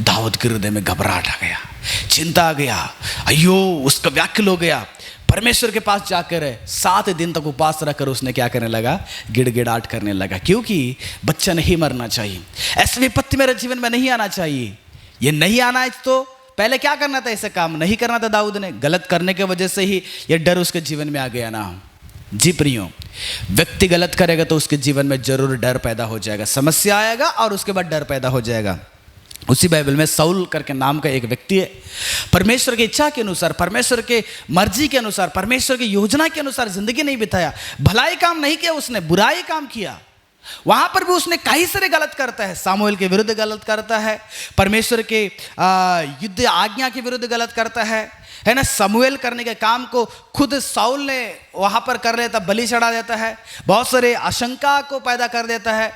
A: दाऊद के हृदय में घबराहट आ गया, चिंता आ गया, अयो, उसका व्याकुल हो गया। परमेश्वर के पास जाकर 7 दिन तक उपवास रखकर उसने क्या करने लगा? गिड़गिड़ाहट करने लगा, क्योंकि बच्चा नहीं मरना चाहिए, ऐसी विपत्ति मेरे जीवन में नहीं आना चाहिए। ये नहीं आना है तो पहले क्या करना था? ऐसे काम नहीं करना था दाऊद ने। गलत करने की वजह से ही ये डर उसके जीवन में आ गया ना। जी प्रियो, व्यक्ति गलत करेगा तो उसके जीवन में जरूर डर पैदा हो जाएगा, समस्या आएगा और उसके बाद डर पैदा हो जाएगा। उसी बाइबल में साउल करके नाम का एक व्यक्ति है, परमेश्वर की इच्छा के अनुसार, परमेश्वर के मर्जी के अनुसार, परमेश्वर की योजना के अनुसार जिंदगी नहीं बिताया, भलाई काम नहीं किया, उसने बुराई काम किया। वहां पर भी उसने कई सारे गलत करता है, सामुएल के विरुद्ध गलत करता है, परमेश्वर के युद्ध आज्ञा के विरुद्ध गलत करता है ना। समूएल करने के काम को खुद साउल ने वहां पर कर लेता, बलि चढ़ा देता है, बहुत सारे आशंका को पैदा कर देता है,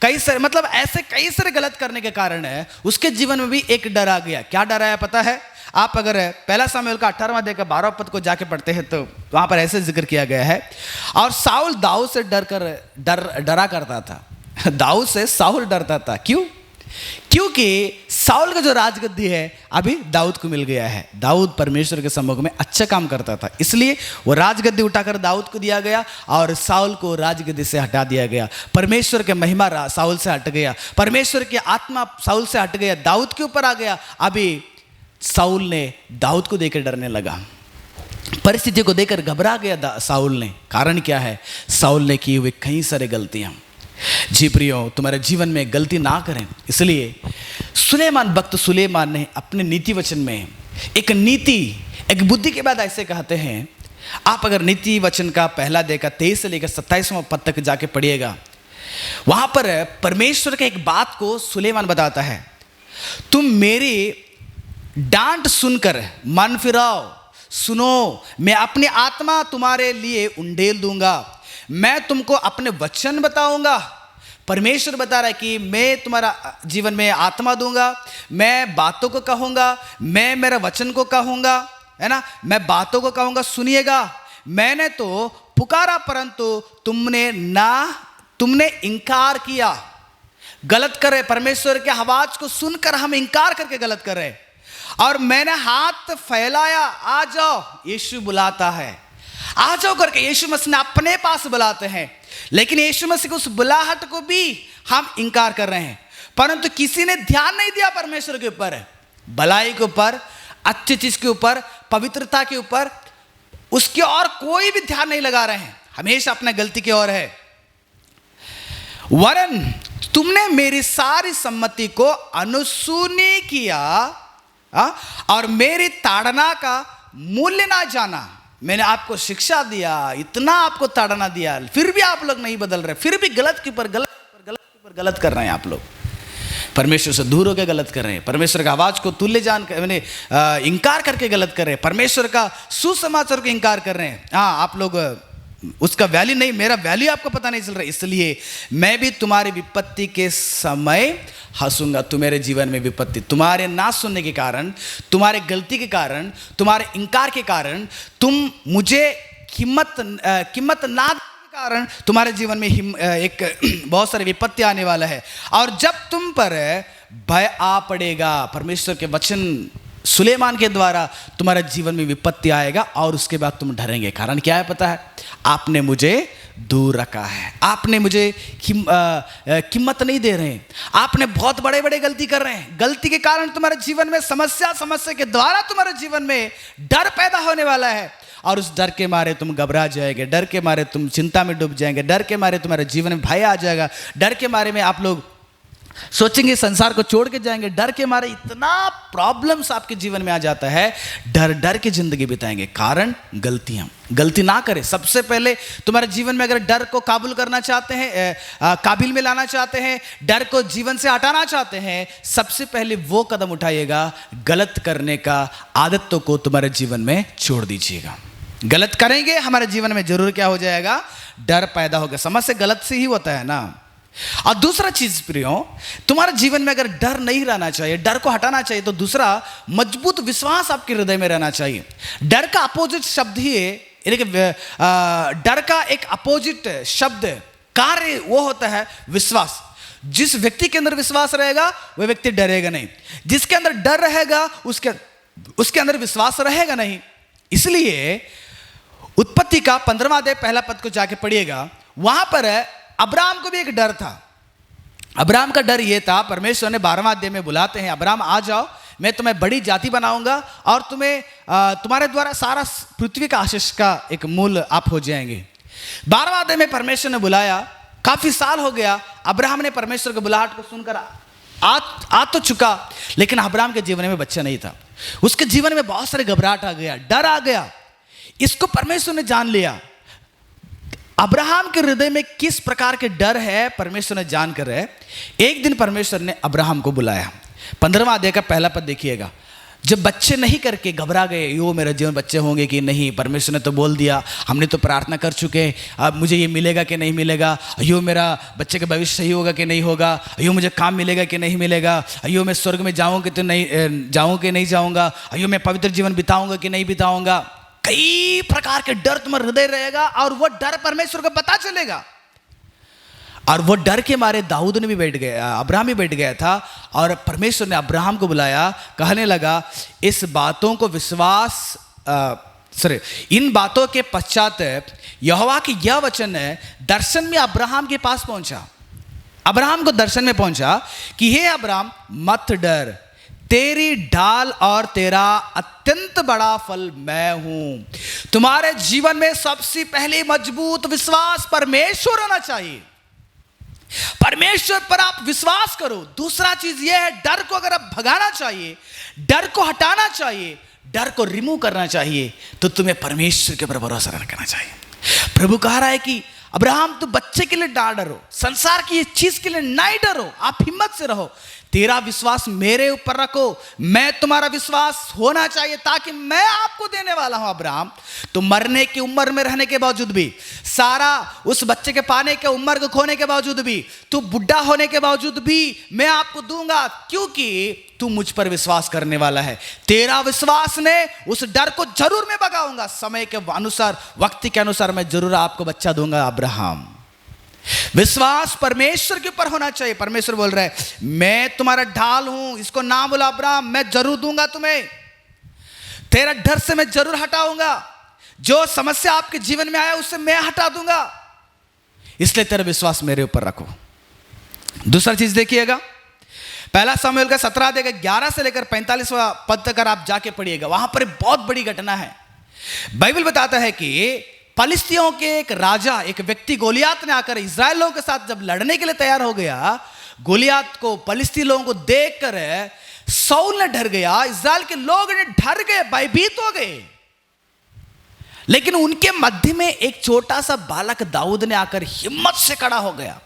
A: कई सारे, मतलब ऐसे कई सारे गलत करने के कारण है उसके जीवन में भी एक डर आ गया। क्या डर आया पता है? आप अगर पहला सामुएल का 18वां अध्याय का 12वां पद को जाके पढ़ते हैं तो वहां पर ऐसे जिक्र किया गया है, और साउल दाऊद से डरा करता था। दाऊद से साउल डरता था। क्यों? क्योंकि साउल का जो राजगद्दी है अभी दाऊद को मिल गया है। दाऊद परमेश्वर के सम्मुख में अच्छा काम करता था, इसलिए वो राजगद्दी उठाकर दाऊद को दिया गया और साउल को राजगद्दी से हटा दिया गया। परमेश्वर के महिमा साउल से हट गया, परमेश्वर की आत्मा साउल से हट गया, दाऊद के ऊपर आ गया। अभी साउल ने दाऊद को देकर डरने लगा, परिस्थिति को देखकर घबरा गया साउल ने। कारण क्या है? साउल ने की हुई कई सारे गलतियां। जी प्रियो, तुम्हारे जीवन में गलती ना करें, इसलिए भक्त सुलेमान ने अपने नीति वचन में एक बुद्धि के बाद ऐसे कहते हैं। आप अगर नीति वचन का पहला अध्याय 23 से लेकर 27वां पद तक जाके पढ़िएगा, वहां पर परमेश्वर के एक बात को सुलेमान बताता है, तुम मेरी डांट सुनकर मन फिराओ, सुनो, मैं अपनी आत्मा तुम्हारे लिए उंडेल दूंगा, मैं तुमको अपने वचन बताऊंगा। परमेश्वर बता रहा है कि मैं तुम्हारा जीवन में आत्मा दूंगा, मैं बातों को कहूंगा, मैं मेरा वचन को कहूंगा, है ना, मैं बातों को कहूंगा, सुनिएगा। मैंने तो पुकारा परंतु तुमने इनकार किया। गलत कर रहे, परमेश्वर के आवाज को सुनकर हम इनकार करके गलत कर रहे। और मैंने हाथ फैलाया, आ जाओ, यीशु बुलाता है, आ जाओ करके यीशु मसीह ने अपने पास बुलाते हैं। लेकिन यीशु मसीह को उस बुलाहट को भी हम इनकार कर रहे हैं, परंतु किसी ने ध्यान नहीं दिया परमेश्वर के ऊपर, भलाई के ऊपर, अच्छी चीज के ऊपर, पवित्रता के ऊपर, उसके और कोई भी ध्यान नहीं लगा रहे हैं, हमेशा अपना गलती की ओर है। वरन तुमने मेरी सारी सम्मति को अनुसुनी किया और मेरी ताड़ना का मूल्य ना जाना। मैंने आपको शिक्षा दिया, इतना आपको ताड़ना दिया, फिर भी आप लोग नहीं बदल रहे, फिर भी गलत के ऊपर गलत कर रहे हैं आप लोग। परमेश्वर से दूर होकर गलत कर रहे हैं, परमेश्वर का आवाज़ को तुल्य जान मैंने इनकार करके गलत कर रहे हैं, परमेश्वर का सुसमाचार को इनकार कर रहे हैं। हाँ, आप लोग उसका वैल्यू नहीं, मेरा वैल्यू आपको पता नहीं चल रहा, इसलिए मैं भी तुम्हारी विपत्ति के समय हंसूंगा। तुम्हारे जीवन में विपत्ति, तुम्हारे ना सुनने के कारण, तुम्हारे गलती के कारण, तुम्हारे इनकार के कारण, तुम मुझे कीमत ना देने के कारण तुम्हारे जीवन में एक बहुत सारी विपत्ति आने वाला है। और जब तुम पर भय आ पड़ेगा, परमेश्वर के वचन सुलेमान के द्वारा तुम्हारे जीवन में विपत्ति आएगा और उसके बाद तुम डरेंगे। कारण क्या है पता है? आपने मुझे दूर रखा है, आपने मुझे कीमत नहीं दे रहे हैं, आपने बहुत बड़े बड़े गलती कर रहे हैं। गलती के कारण तुम्हारे जीवन में समस्या के द्वारा तुम्हारे जीवन में डर पैदा होने वाला है और उस डर के मारे तुम घबरा जाएंगे, डर के मारे तुम चिंता में डूब जाएंगे, डर के मारे तुम्हारे जीवन में भय आ जाएगा, डर के मारे में आप लोग सोचेंगे संसार को छोड़ के जाएंगे, डर के मारे इतना प्रॉब्लम्स आपके जीवन में आ जाता है, डर डर के जिंदगी बिताएंगे। कारण गलती ना करें। सबसे पहले तुम्हारे जीवन में अगर डर को काबूल करना चाहते हैं, काबिल में लाना चाहते हैं, डर को जीवन से हटाना चाहते हैं, सबसे पहले वो कदम उठाइएगा, गलत करने का आदतों को तुम्हारे जीवन में छोड़ दीजिएगा। गलत करेंगे हमारे जीवन में जरूर क्या हो जाएगा? डर पैदा होगा। समस्या गलत से ही होता है ना। और दूसरा चीज प्रियो, तुम्हारे जीवन में अगर डर नहीं रहना चाहिए, डर को हटाना चाहिए, तो दूसरा मजबूत विश्वास आपके हृदय में रहना चाहिए। डर का अपोजिट शब्द ही डर का एक अपोजिट शब्द कार्य वो होता है विश्वास। जिस व्यक्ति के अंदर विश्वास रहेगा वह व्यक्ति डरेगा नहीं, जिसके अंदर डर रहेगा उसके अंदर विश्वास रहेगा नहीं। इसलिए उत्पत्ति का 15वां अध्याय पहला पद को जाके पढ़िएगा, वहां पर अब्राहम को भी एक डर था। अब्राहम का डर यह था, परमेश्वर ने 12वां अध्याय में बुलाते हैं, अब्राहम आ जाओ, मैं तुम्हें बड़ी जाति बनाऊंगा और तुम्हारे द्वारा सारा पृथ्वी का आशीष का एक मूल आप हो जाएंगे। 12वां अध्याय में परमेश्वर ने बुलाया, काफी साल हो गया, अब्राहम ने परमेश्वर के बुलाहट को सुनकर आ तो चुका, लेकिन अब्राहम के जीवन में बच्चा नहीं था। उसके जीवन में बहुत सारे घबराहट आ गया, डर आ गया। इसको परमेश्वर ने जान लिया। अब्राहम के हृदय में किस प्रकार के डर है परमेश्वर ने जानकर है। एक दिन परमेश्वर ने अब्राहम को बुलाया। 15वां अध्याय का पहला पद देखिएगा। जब बच्चे नहीं करके घबरा गए, यो मेरे जीवन बच्चे होंगे कि नहीं, परमेश्वर ने तो बोल दिया, हमने तो प्रार्थना कर चुके, अब मुझे ये मिलेगा कि नहीं मिलेगा, अयो मेरा बच्चे का भविष्य सही होगा कि नहीं होगा, अयो मुझे काम मिलेगा कि नहीं मिलेगा, अयो मैं स्वर्ग में जाऊँगा तो नहीं जाऊँ कि नहीं जाऊँगा, अयो मैं पवित्र जीवन बिताऊँगा कि नहीं बिताऊँगा। कई प्रकार के डर तुम्हारे हृदय रहेगा और वो डर परमेश्वर को पता चलेगा। और वो डर के मारे दाऊद ने भी बैठ गया, अब्राहम भी बैठ गया था और परमेश्वर ने अब्राहम को बुलाया, कहने लगा इस बातों को इन बातों के पश्चात यहोवा की यह वचन दर्शन में अब्राहम के पास पहुंचा। अब्राहम को दर्शन में पहुंचा कि हे अब्राहम मत डर, तेरी ढाल और तेरा अत्यंत बड़ा फल मैं हूं। तुम्हारे जीवन में सबसे पहले मजबूत विश्वास परमेश्वर होना चाहिए। परमेश्वर पर आप विश्वास करो। दूसरा चीज यह है, डर को अगर आप भगाना चाहिए, डर को हटाना चाहिए, डर को रिमूव करना चाहिए, तो तुम्हें परमेश्वर के ऊपर भरोसा रखना चाहिए। प्रभु कह रहा है कि अब्राहम तुम बच्चे के लिए ना डरो, संसार की इस चीज के लिए नहीं डरो, आप हिम्मत से रहो, तेरा विश्वास मेरे ऊपर रखो, मैं तुम्हारा विश्वास होना चाहिए ताकि मैं आपको देने वाला हूं। अब्राहम तो मरने की उम्र में रहने के बावजूद भी, सारा उस बच्चे के पाने के उम्र को खोने के बावजूद भी, तू बुढ़ा होने के बावजूद भी मैं आपको दूंगा, क्योंकि तू मुझ पर विश्वास करने वाला है। तेरा विश्वास ने उस डर को जरूर मैं भगाऊंगा, समय के अनुसार, वक्त के अनुसार मैं जरूर आपको बच्चा दूंगा। अब्राहम विश्वास परमेश्वर के ऊपर होना चाहिए। परमेश्वर बोल रहा है मैं तुम्हारा ढाल हूं, इसको ना बोला अब्राहम, मैं जरूर दूंगा तुम्हें, तेरा डर से मैं जरूर हटाऊंगा, जो समस्या आपके जीवन में आया उससे मैं हटा दूंगा, इसलिए तेरा विश्वास मेरे ऊपर रखो। दूसरा चीज देखिएगा, पहला शमूएल का 17 अध्याय 11 से लेकर 45वां पद तक आप जाके पढ़िएगा, वहां पर बहुत बड़ी घटना है। बाइबल बताता है कि फलिस्तियों के एक राजा, एक व्यक्ति गोलियात ने आकर इस्राएल लोगों के साथ जब लड़ने के लिए तैयार हो गया, गोलियात को, फलिस्ती लोगों को देखकर शाऊल ने डर गया, इस्राएल के लोग ने डर गए, भयभीत हो गए। लेकिन उनके मध्य में एक छोटा सा बालक दाऊद ने आकर हिम्मत से खड़ा हो गया।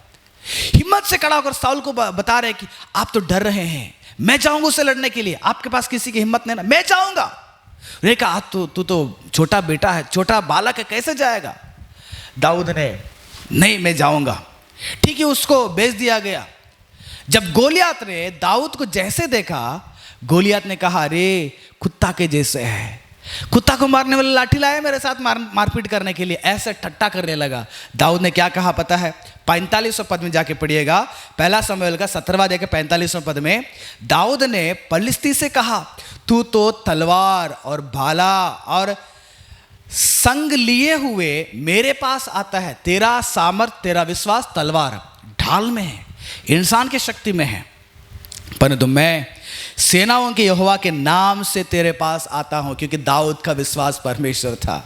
A: हिम्मत से खड़ा होकर साउल को बता रहे कि आप तो डर रहे हैं, मैं जाऊंगा उससे लड़ने के लिए, आपके पास किसी की हिम्मत नहीं ना, मैं जाऊंगा। उन्होंने कहा तू तो छोटा बेटा है, छोटा बालक है, कैसे जाएगा? दाऊद ने नहीं, मैं जाऊंगा। ठीक है, उसको भेज दिया गया। जब गोलियात ने दाऊद को जैसे देखा, गोलियात ने कहा अरे कुत्ता के जैसे है, कुत्ता को मारने वाले लाठी लाए मेरे साथ मारपीट करने के लिए, ऐसे ठट्टा करने लगा। दाऊद ने क्या कहा पता है? 45वें पद में जाके पढ़िएगा, पहला शमूएल का 17वां अध्याय के 45वें पद में दाऊद ने पलिश्ती से कहा तू तो तलवार और भाला और संग लिए हुए मेरे पास आता है, तेरा सामर्थ तेरा विश्वास तलवार ढाल में है, इंसान की शक्ति में है, परंतु मैं सेनाओं के यहोवा के नाम से तेरे पास आता हूं। क्योंकि दाऊद का विश्वास परमेश्वर था।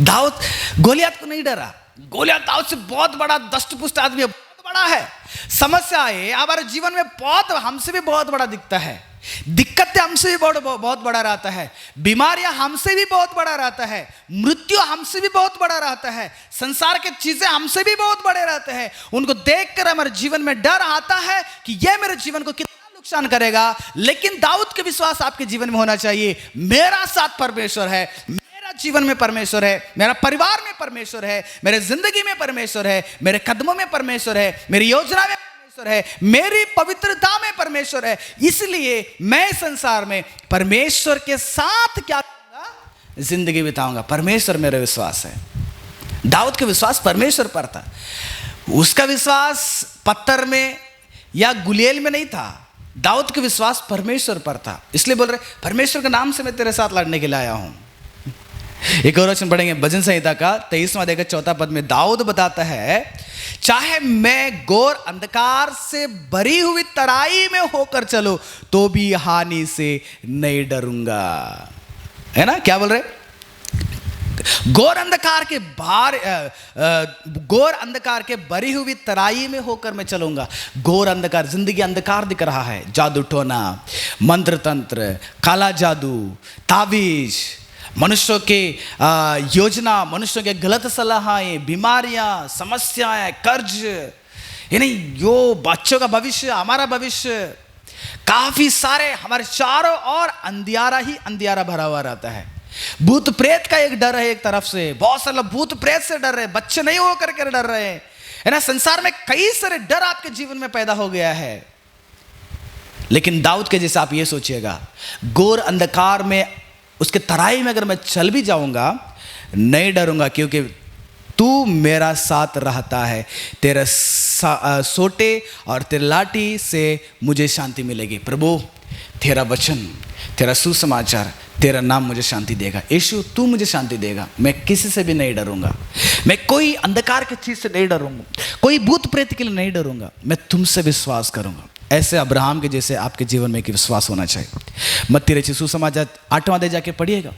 A: दाऊद गोलियत को नहीं डरा। गोलियत दाऊद से बहुत बड़ा दष्टपुष्ट आदमी है, बहुत बड़ा है। समस्याएं हमारे जीवन में बहुत हमसे भी बहुत बड़ा दिखता है, दिक्कतें हमसे भी बहुत बड़ा रहता है, बीमारियां हमसे भी बहुत बड़ा रहता है, मृत्यु हमसे भी बहुत बड़ा रहता है, संसार के चीजें हमसे भी बहुत बड़े रहते हैं। उनको देखकर हमारे जीवन में डर आता है कि यह मेरे जीवन को कितना नुकसान करेगा। लेकिन दाऊद के विश्वास आपके जीवन में होना चाहिए, मेरा साथ परमेश्वर है, मेरा जीवन में परमेश्वर है, मेरा परिवार में परमेश्वर है, मेरे जिंदगी में परमेश्वर है, मेरे कदमों में परमेश्वर है, मेरी योजना में परमेश्वर है, मेरी पवित्रता में परमेश्वर है। इसलिए मैं संसार में परमेश्वर के साथ क्या करूंगा? जिंदगी बिताऊंगा। परमेश्वर मेरा विश्वास है। दाऊद का विश्वास परमेश्वर पर था। उसका विश्वास पत्थर में या गुलियल में नहीं था, दाऊद का विश्वास परमेश्वर पर था। इसलिए बोल रहे परमेश्वर के नाम से मैं तेरे साथ लड़ने के लिए आया हूं। एक और वचन पढ़ेंगे भजन संहिता का 23वां अध्याय का 4वां पद में दाऊद बताता है, चाहे मैं घोर अंधकार से भरी हुई तराई में होकर चलो तो भी हानि से नहीं डरूंगा। है ना, क्या बोल रहे? घोर अंधकार के भरी हुई तराई में होकर मैं चलूंगा। घोर अंधकार, जिंदगी अंधकार दिख रहा है, जादू टोना, मंत्र तंत्र, काला जादू, तावीज, मनुष्यों के योजना, मनुष्यों के गलत सलाहें, बीमारियां, समस्याएं, कर्ज, यानी यो बच्चों का भविष्य, हमारा भविष्य, काफी सारे हमारे चारों ओर अंधियारा ही अंधियारा भरा हुआ रहता है। भूत प्रेत का एक डर है, एक तरफ से बहुत सारे भूत प्रेत से डर रहे, बच्चे नहीं हो करके डर रहे हैं, है ना। संसार में कई सारे डर आपके जीवन में पैदा हो गया है। लेकिन दाऊद के जैसे आप ये सोचिएगा, घोर अंधकार में उसके तराई में अगर मैं चल भी जाऊंगा नहीं डरूंगा, क्योंकि तू मेरा साथ रहता है, तेरे सोटे और तेरे लाठी से मुझे शांति मिलेगी। प्रभु तेरा वचन, तेरा सुसमाचार, तेरा नाम मुझे शांति देगा। यीशु तू मुझे शांति देगा, मैं किसी से भी नहीं डरूंगा, मैं कोई अंधकार की चीज से नहीं डरूंगा, कोई भूत प्रेत के लिए नहीं डरूंगा, मैं तुमसे विश्वास करूंगा। ऐसे अब्राहम के जैसे आपके जीवन में एक विश्वास होना चाहिए। मत्ती रचित सुसमाचार 8वां अध्याय जाके पढ़िएगा।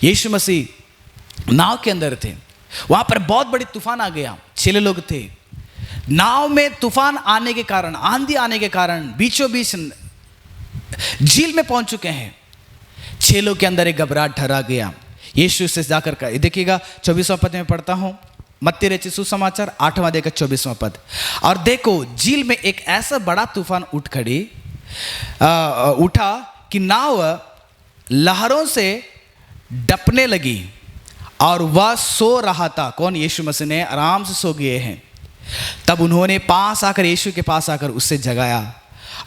A: यीशु मसीह नाव के अंदर थे, वहां पर बहुत बड़ी तूफान आ गया, 6 लोग थे नाव में। तूफान आने के कारण, आंधी आने के कारण बीचों बीच झील में पहुंच चुके हैं। 6 लोग के अंदर एक घबराहट ठहरा गया। यीशु से जाकर का देखिएगा, 24वां पद में पढ़ता हूं, मत्ती रचित सुसमाचार 8वां अध्याय का 24वां पद। और देखो झील में एक ऐसा बड़ा तूफान उठा कि नाव लहरों से डपने लगी और वह सो रहा था। कौन? यीशु मसीह ने आराम से सो गए हैं। तब उन्होंने पास आकर, यीशु के पास आकर उससे जगाया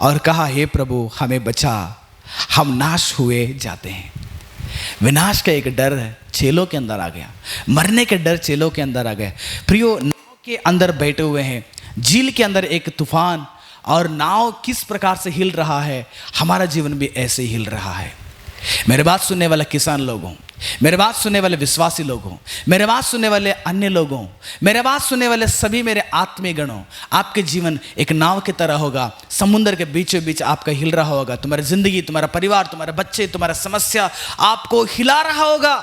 A: और कहा, हे प्रभु हमें बचा, हम नाश हुए जाते हैं। विनाश का एक डर चेलों के अंदर आ गया, मरने के डर चेलों के अंदर आ गया। प्रियो, नाव के अंदर बैठे हुए हैं, झील के अंदर एक तूफान, और नाव किस प्रकार से हिल रहा है, हमारा जीवन भी ऐसे ही हिल रहा है। मेरे बात सुनने वाले किसान लोगों, मेरे बात सुनने वाले विश्वासी लोगों, मेरे बात सुनने वाले अन्य लोगों, मेरे बात सुनने वाले सभी मेरे आत्मीय गणों, आपके जीवन एक नाव की तरह होगा, समुद्र के बीचों बीच आपका हिल रहा होगा। तुम्हारी जिंदगी, तुम्हारा परिवार, तुम्हारे बच्चे, तुम्हारा समस्या आपको हिला रहा होगा।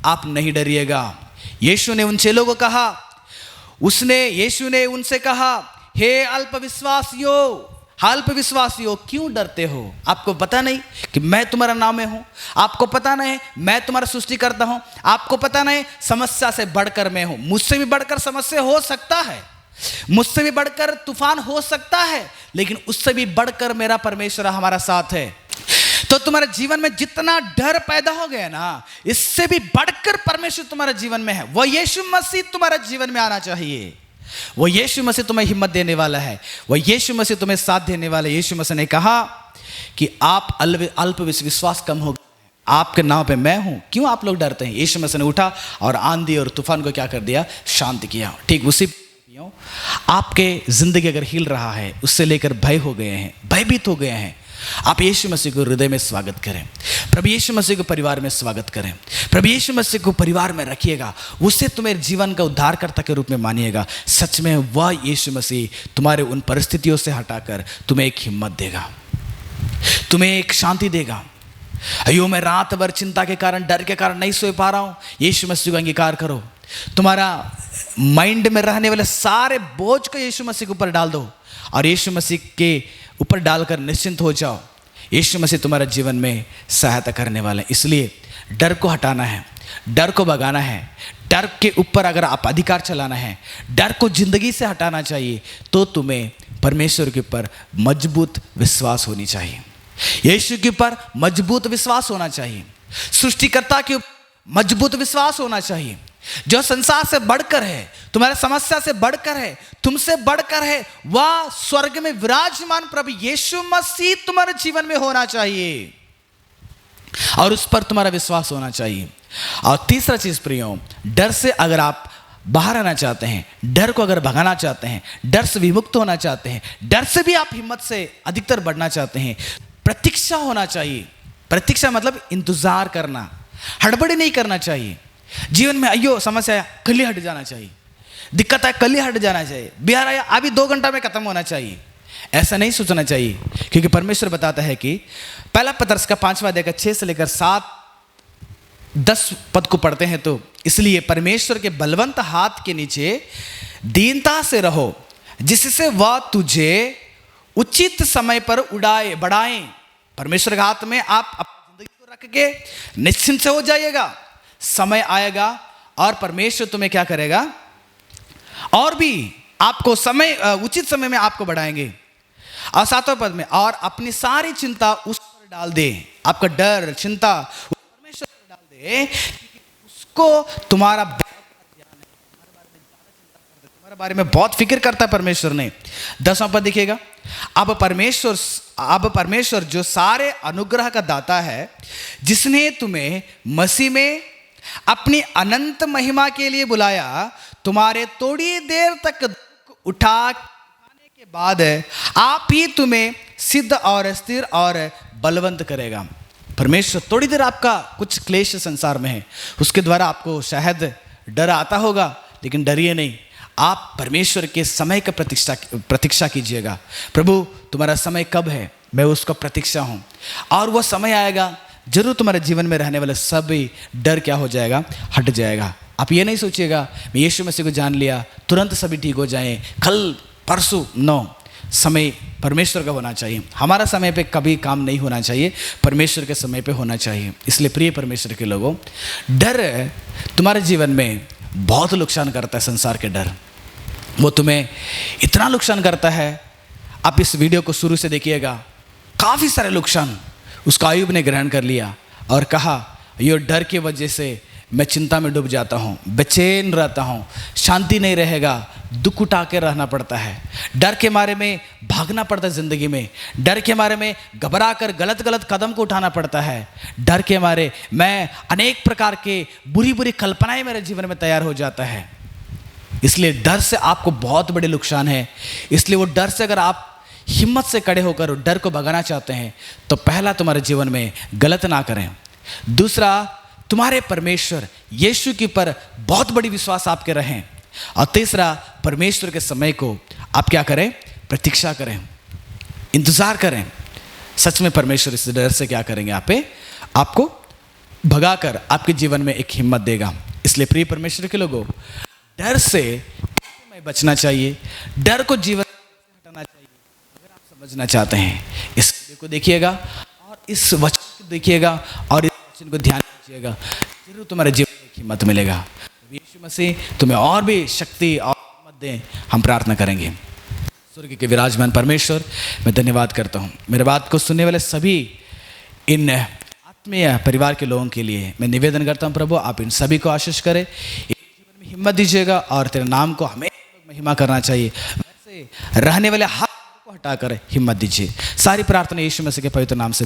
A: आप नहीं डरिएगा। यीशु ने उन चेलों को कहा, यीशु ने उनसे कहा, हे अल्प विश्वासियों क्यों डरते हो? आपको पता नहीं कि मैं तुम्हारा नाम में हूं? आपको पता नहीं मैं तुम्हारा सृष्टि करता हूं? आपको पता नहीं समस्या से बढ़कर मैं हूं? मुझसे भी बढ़कर समस्या हो सकता है, मुझसे भी बढ़कर तूफान हो सकता है, लेकिन उससे भी बढ़कर मेरा परमेश्वर हमारा साथ है। तो तुम्हारे जीवन में जितना डर पैदा हो गया ना, इससे भी बढ़कर परमेश्वर तुम्हारे जीवन में है। वह यीशु मसीह तुम्हारे जीवन में आना चाहिए। वो यीशु मसीह तुम्हें हिम्मत देने वाला है, वो यीशु मसीह तुम्हें साथ देने वाला है। यीशु मसीह ने कहा कि आप अल्प विश्वास कम हो गए, आपके नाम पे मैं हूं, क्यों आप लोग डरते हैं। यीशु मसीह ने उठा और आंधी और तूफान को क्या कर दिया, शांत किया। ठीक उसी आपके जिंदगी अगर हिल रहा है, उससे लेकर भय हो गए हैं, भयभीत हो गए हैं, आप यीशु मसीह को हृदय में स्वागत करें, प्रभु यीशु मसीह को परिवार में स्वागत करें, प्रभु यीशु मसीह को परिवार में रखिएगा, उससे तुम्हें जीवन का उद्धारकर्ता के रूप में मानिएगा। सच में वह यीशु मसीह तुम्हारे उन परिस्थितियों से हटाकर तुम्हें एक हिम्मत देगा, तुम्हें एक शांति देगा। अयो मैं रात भर चिंता के कारण, डर के कारण नहीं सो पा रहा हूं, यीशु मसीह को अंगीकार करो। तुम्हारा माइंड में रहने वाले सारे बोझ को यीशु मसीह के ऊपर डाल दो और यीशु मसीह के ऊपर डालकर निश्चिंत हो जाओ। यीशु मसीह तुम्हारे जीवन में सहायता करने वाला है। इसलिए डर को हटाना है, डर को भगाना है, डर के ऊपर अगर आप अधिकार चलाना है, डर को जिंदगी से हटाना चाहिए, तो तुम्हें परमेश्वर के ऊपर मजबूत विश्वास होनी चाहिए, यीशु के ऊपर मजबूत विश्वास होना चाहिए, सृष्टिकर्ता के ऊपर मजबूत विश्वास होना चाहिए, जो संसार से बढ़कर है, तुम्हारे समस्या से बढ़कर है, तुमसे बढ़कर है, वह स्वर्ग में विराजमान प्रभु यीशु मसीह तुम्हारे जीवन में होना चाहिए और उस पर तुम्हारा विश्वास होना चाहिए। और तीसरा चीज प्रियो, डर से अगर आप बाहर आना चाहते हैं, डर को अगर भगाना चाहते हैं, डर से विमुक्त होना चाहते हैं, डर से भी आप हिम्मत से अधिकतर बढ़ना चाहते हैं, प्रतीक्षा होना चाहिए। प्रतीक्षा मतलब इंतजार करना, हड़बड़ी नहीं करना चाहिए। जीवन में अयो समस्या आया, कल ही हट जाना चाहिए, दिक्कत आया कल ही हट जाना चाहिए, बिहार आया अभी 2 घंटा में खत्म होना चाहिए, ऐसा नहीं सोचना चाहिए। क्योंकि परमेश्वर बताता है कि पहला पतरस का 5वां अध्याय का 6 से लेकर 7-10 पद को पढ़ते हैं, तो इसलिए परमेश्वर के बलवंत हाथ के नीचे दीनता से रहो, जिससे वह तुझे उचित समय पर उड़ाए बढ़ाए। परमेश्वर के हाथ में आप अपनी जिंदगी को रख के निश्चिंत से हो जाइएगा। समय आएगा और परमेश्वर तुम्हें क्या करेगा, और भी आपको समय उचित समय में आपको बढ़ाएंगे। और 7वें पद में, और अपनी सारी चिंता उस पर डाल दे, आपका डर चिंता परमेश्वर पर डाल दे, उसको तुम्हारा तुम्हारे बारे में बहुत फिक्र करता है परमेश्वर ने। 10वां पद देखिएगा, अब परमेश्वर जो सारे अनुग्रह का दाता है, जिसने तुम्हें मसीह में अपनी अनंत महिमा के लिए बुलाया, तुम्हारे थोड़ी देर तक दुख उठाने के बाद आप ही तुम्हें सिद्ध और स्थिर और बलवंत करेगा। परमेश्वर थोड़ी देर आपका कुछ क्लेश संसार में है, उसके द्वारा आपको शायद डर आता होगा, लेकिन डरिए नहीं, आप परमेश्वर के समय का प्रतीक्षा कीजिएगा। प्रभु तुम्हारा समय कब है, मैं उसका प्रतीक्षा हूं, और वह समय आएगा जरूर तुम्हारे जीवन में रहने वाले सभी डर क्या हो जाएगा, हट जाएगा। आप ये नहीं सोचिएगा मैं यीशु मसीह को जान लिया तुरंत सभी ठीक हो जाएं, कल परसों, नो, समय परमेश्वर का होना चाहिए। हमारा समय पे कभी काम नहीं होना चाहिए, परमेश्वर के समय पे होना चाहिए। इसलिए प्रिय परमेश्वर के लोगों, डर तुम्हारे जीवन में बहुत नुकसान करता है। संसार के डर वो तुम्हें इतना नुकसान करता है, आप इस वीडियो को शुरू से देखिएगा, काफ़ी सारे नुकसान उसका अय्यूब ने ग्रहण कर लिया और कहा ये डर की वजह से मैं चिंता में डूब जाता हूँ, बेचैन रहता हूँ, शांति नहीं रहेगा, दुख उठा के रहना पड़ता है, डर के मारे में भागना पड़ता है ज़िंदगी में, डर के मारे में घबरा कर गलत कदम को उठाना पड़ता है, डर के मारे मैं अनेक प्रकार के बुरी कल्पनाएं मेरे जीवन में तैयार हो जाता है। इसलिए डर से आपको बहुत बड़े नुकसान है। इसलिए वो डर से अगर आप हिम्मत से खड़े होकर डर को भगाना चाहते हैं, तो पहला तुम्हारे जीवन में गलत ना करें, दूसरा तुम्हारे परमेश्वर यीशु के ऊपर बहुत बड़ी विश्वास आपके रहें, और तीसरा परमेश्वर के समय को आप क्या करें, प्रतीक्षा करें, इंतजार करें। सच में परमेश्वर इस डर से क्या करेंगे, आपको भगाकर आपके जीवन में एक हिम्मत देगा। इसलिए प्रिय परमेश्वर के लोगों, डर से बचना चाहिए, डर को जीवन से हटाना चाहिए। अगर आप समझना चाहते हैं, इस वीडियो को देखिएगा और इस वचन को देखिएगा और इस वचन को ध्यान दीजिएगा, जरूर तुम्हारे जीवन में हिम्मत मिलेगा। यीशु मसीह तुम्हें और भी शक्ति और हिम्मत दें, हम प्रार्थना करेंगे। स्वर्ग के विराजमान परमेश्वर, मैं धन्यवाद करता हूँ मेरे बात को सुनने वाले सभी इन आत्मीय परिवार के लोगों के लिए मैं निवेदन करता हूँ प्रभु, आप इन सभी को आशीष करें, इनके जीवन में हिम्मत दीजिएगा और तेरे नाम को हमें महिमा करना चाहिए। वैसे रहने वाले हर को हटाकर हिम्मत दीजिए। सारी प्रार्थना यीशु मसीह के पवित्र नाम से